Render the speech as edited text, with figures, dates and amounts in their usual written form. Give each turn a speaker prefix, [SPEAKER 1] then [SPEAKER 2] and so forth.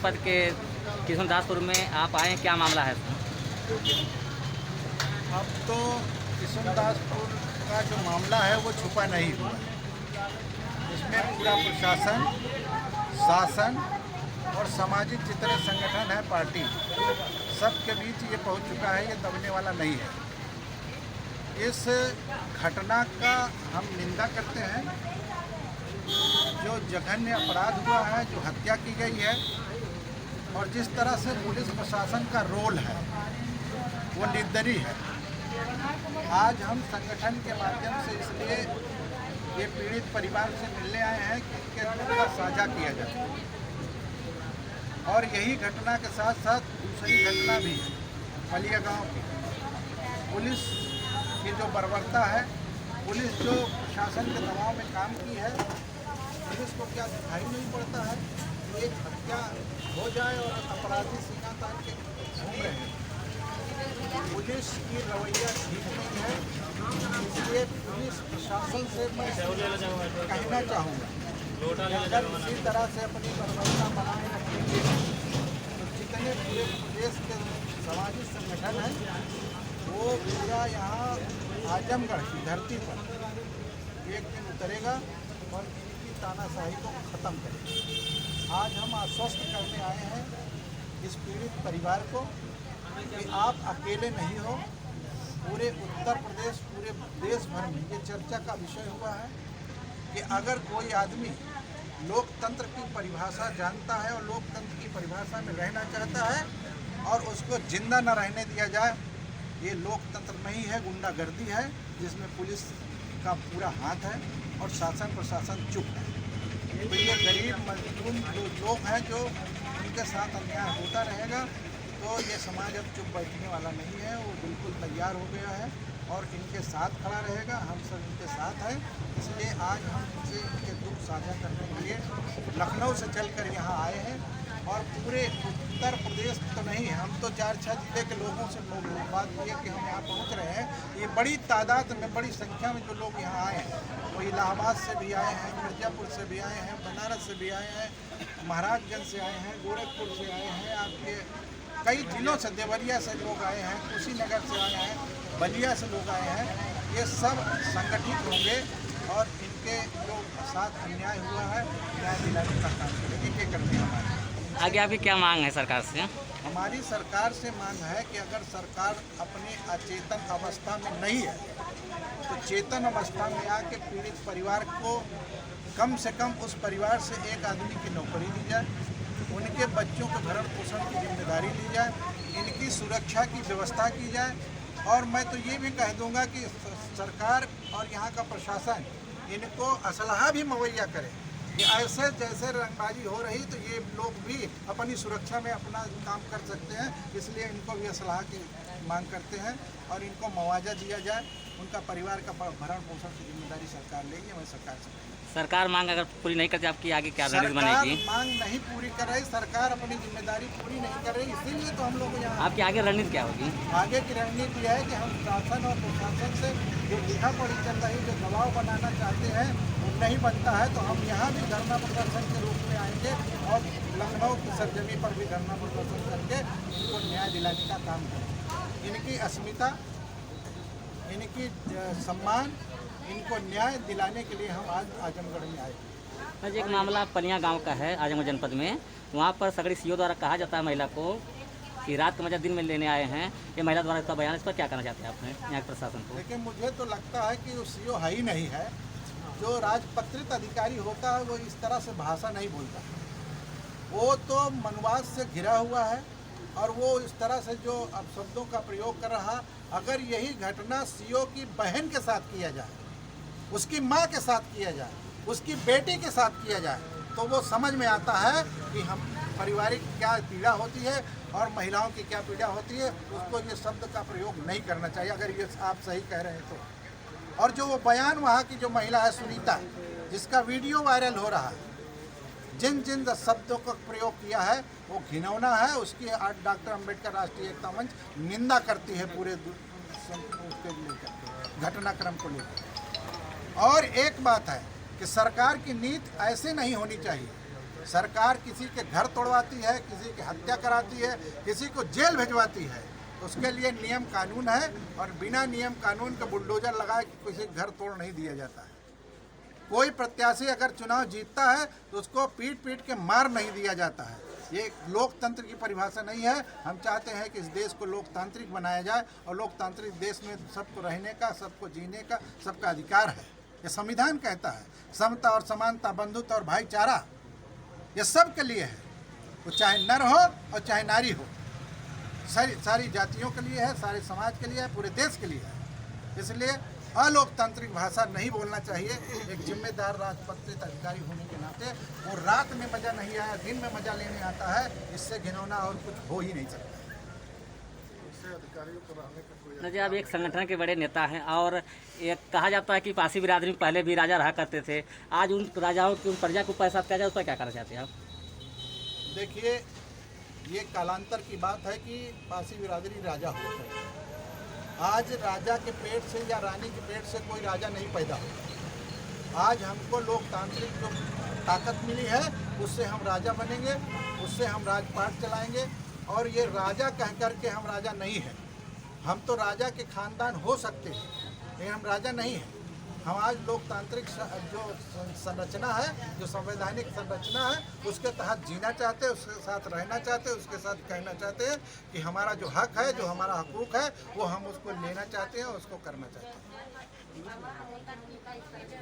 [SPEAKER 1] जनपद के किशनदासपुर में आप आए हैं, क्या मामला है?
[SPEAKER 2] अब तो किशनदासपुर का जो मामला है वो छुपा नहीं हुआ। इसमें पूरा प्रशासन, शासन और सामाजिक जितने संगठन हैं, पार्टी, सबके बीच ये पहुंच चुका है, ये दबने वाला नहीं है। इस घटना का हम निंदा करते हैं। जो जघन्य अपराध हुआ है, जो हत्या की गई है और जिस तरह से पुलिस प्रशासन का रोल है वो निंदनीय है। आज हम संगठन के माध्यम से इसलिए ये पीड़ित परिवार से मिलने आए हैं कि इनके दुख का साझा किया जाए। और यही घटना के साथ साथ दूसरी घटना भी है, मलिया गांव की। पुलिस की जो बर्बरता है, पुलिस जो प्रशासन के दबाव में काम की है, पुलिस को क्या दिखाई नहीं पड़ता है कि एक हत्या हो जाए और अपराधी सीना तान के घूम रहे हैं। पुलिस की रवैया ठीक नहीं है। इसलिए पुलिस प्रशासन से मैं कहना चाहूँगा कि अगर इसी तरह से अपनी बर्बरता बनाए रखेंगे तो जितने पूरे प्रदेश के सामाजिक संगठन हैं वो पूरा यहाँ आजमगढ़ की धरती पर एक दिन उतरेगा और इनकी तानाशाही को ख़त्म करेगा। आज हम आश्वस्त करने आए हैं इस पीड़ित परिवार को कि आप अकेले नहीं हो। पूरे उत्तर प्रदेश, पूरे देश भर में ये चर्चा का विषय हुआ है कि अगर कोई आदमी लोकतंत्र की परिभाषा जानता है और लोकतंत्र की परिभाषा में रहना चाहता है और उसको जिंदा न रहने दिया जाए, ये लोकतंत्र नहीं है, गुंडागर्दी है जिसमें पुलिस का पूरा हाथ है और शासन प्रशासन चुप है। तो ये गरीब मजलूम जो लोग हैं, जो उनके साथ अन्याय होता रहेगा, तो ये समाज अब चुप बैठने वाला नहीं है। वो बिल्कुल तैयार हो गया है और इनके साथ खड़ा रहेगा। हम सब इनके साथ हैं। इसलिए आज हम इनसे इनके दुख साझा करने के लिए लखनऊ से चलकर यहाँ आए हैं। और पूरे उत्तर प्रदेश तो नहीं, हम तो 4-6 जिले के लोगों से बात की है कि हम यहाँ पहुँच रहे हैं। ये बड़ी तादाद में, बड़ी संख्या में जो लोग यहाँ आए हैं, वो इलाहाबाद से भी आए हैं, मिर्ज़ापुर से भी आए हैं, बनारस से भी आए हैं, महाराजगंज से आए हैं, गोरखपुर से आए हैं, आपके कई जिलों से, देवरिया से लोग आए हैं, कुशीनगर से आए हैं, बलिया से लोग आए हैं। ये सब संगठित होंगे और इनके जो साथ अन्याय हुआ है न्याय दिलाने का काम करेंगे। ये करते हैं हमारे।
[SPEAKER 1] आगे आपकी क्या मांग है सरकार से?
[SPEAKER 2] हमारी सरकार से मांग है कि अगर सरकार अपने अचेतन अवस्था में नहीं है तो चेतन अवस्था में आके पीड़ित परिवार को कम से कम उस परिवार से एक आदमी की नौकरी दी जाए, उनके बच्चों के भरण पोषण की जिम्मेदारी ली जाए, इनकी सुरक्षा की व्यवस्था की जाए। और मैं तो ये भी कह दूंगा कि सरकार और यहाँ का प्रशासन इनको असलहा भी मुहैया करे। ये ऐसे जैसे रंगबाजी हो रही तो ये लोग भी अपनी सुरक्षा में अपना काम कर सकते हैं। इसलिए इनको भी असलहा की मांग करते हैं और इनको मुआवजा दिया जाए। उनका परिवार का भरण पोषण की जिम्मेदारी सरकार लेगी। मैं सरकार से
[SPEAKER 1] सरकार मांग अगर पूरी नहीं करती, आपकी आगे क्या रणनीति बनेगी?
[SPEAKER 2] मांग नहीं पूरी कर रही, सरकार अपनी जिम्मेदारी पूरी नहीं कर रही, इसीलिए तो हम लोग यहाँ।
[SPEAKER 1] आपकी आगे रणनीति क्या होगी?
[SPEAKER 2] आगे की रणनीति है कि हम शासन और प्रशासन से जो लिखा पढ़ी चल रही, जो दबाव बनाना चाहते हैं, वो नहीं बनता है तो हम यहाँ भी धरना प्रदर्शन के रूप में आएंगे और लखनऊ की सरजमी पर भी धरना प्रदर्शन करके इनको न्याय दिलाने का काम करेंगे। इनकी अस्मिता, इनकी सम्मान, इनको न्याय दिलाने के लिए हम आज आजमगढ़ में आए।
[SPEAKER 1] एक मामला पलिया गांव का है आजमगढ़ जनपद में। वहां पर सगड़ी सीओ द्वारा कहा जाता है महिला को कि रात का मजा दिन में लेने आए हैं। ये महिला द्वारा इसका बयान, इस पर क्या कहना चाहते हैं आपने यहाँ के प्रशासन को?
[SPEAKER 2] लेकिन मुझे तो लगता है कि वो सीओ है ही नहीं है। जो राजपत्रित अधिकारी होता है वो इस तरह से भाषा नहीं बोलता। वो तो मनवाद से घिरा हुआ है और वो इस तरह से जो अपशब्दों का प्रयोग कर रहा। अगर यही घटना सीओ की बहन के साथ किया जाए, उसकी माँ के साथ किया जाए, उसकी बेटी के साथ किया जाए, तो वो समझ में आता है कि हम पारिवारिक क्या पीड़ा होती है और महिलाओं की क्या पीड़ा होती है। उसको ये शब्द का प्रयोग नहीं करना चाहिए, अगर ये आप सही कह रहे हैं तो। और जो वो बयान वहाँ की जो महिला है सुनीता, जिसका वीडियो वायरल हो रहा है, जिन जिन शब्दों का प्रयोग किया है वो घिनौना है। उसकी आज डॉक्टर अंबेडकर राष्ट्रीय एकता मंच निंदा करती है पूरे उसके लेकर, घटनाक्रम को लेकर। और एक बात है कि सरकार की नीति ऐसे नहीं होनी चाहिए। सरकार किसी के घर तोड़वाती है, किसी की हत्या कराती है, किसी को जेल भिजवाती है, तो उसके लिए नियम कानून है और बिना नियम कानून के बुलडोजर लगाए किसी घर तोड़ नहीं दिया जाता है। कोई प्रत्याशी अगर चुनाव जीतता है तो उसको पीट पीट के मार नहीं दिया जाता है। ये लोकतंत्र की परिभाषा नहीं है। हम चाहते हैं कि इस देश को लोकतांत्रिक बनाया जाए और लोकतांत्रिक देश में सबको रहने का, सबको जीने का, सबका अधिकार है। ये संविधान कहता है समता और समानता, बंधुत्व और भाईचारा, ये सब के लिए है। वो चाहे नर हो और चाहे नारी हो, सारी जातियों के लिए है, सारे समाज के लिए है, पूरे देश के लिए है। इसलिए अलोकतांत्रिक भाषा नहीं बोलना चाहिए। एक जिम्मेदार राजपत्रित अधिकारी होने के नाते वो रात में मजा नहीं आया, दिन में मजा लेने आता है, इससे घिनौना और कुछ हो ही नहीं सकता।
[SPEAKER 1] जी, आप एक संगठन के बड़े नेता हैं और एक कहा जाता है कि पासी बिरादरी में पहले भी राजा रहा करते थे। आज उन राजाओं की, उन प्रजा को पैसा दिया जाए, उस पर क्या करना चाहते हैं आप?
[SPEAKER 2] देखिए, ये कालांतर की बात है कि पासी बिरादरी राजा होते हैं। आज राजा के पेट से या रानी के पेट से कोई राजा नहीं पैदा हुआ। आज हमको लोकतांत्रिक जो ताकत मिली है उससे हम राजा बनेंगे, उससे हम राजपाट चलाएंगे। और ये राजा कह कर के हम राजा नहीं हैं। हम तो राजा के खानदान हो सकते हैं लेकिन हम राजा नहीं हैं। हम आज लोकतांत्रिक जो संरचना है, जो संवैधानिक संरचना है, उसके तहत जीना चाहते हैं, उसके साथ रहना चाहते हैं, उसके साथ कहना चाहते हैं कि हमारा जो हक है, जो हमारा हकूक़ है, वो हम उसको लेना चाहते हैं और उसको करना चाहते हैं।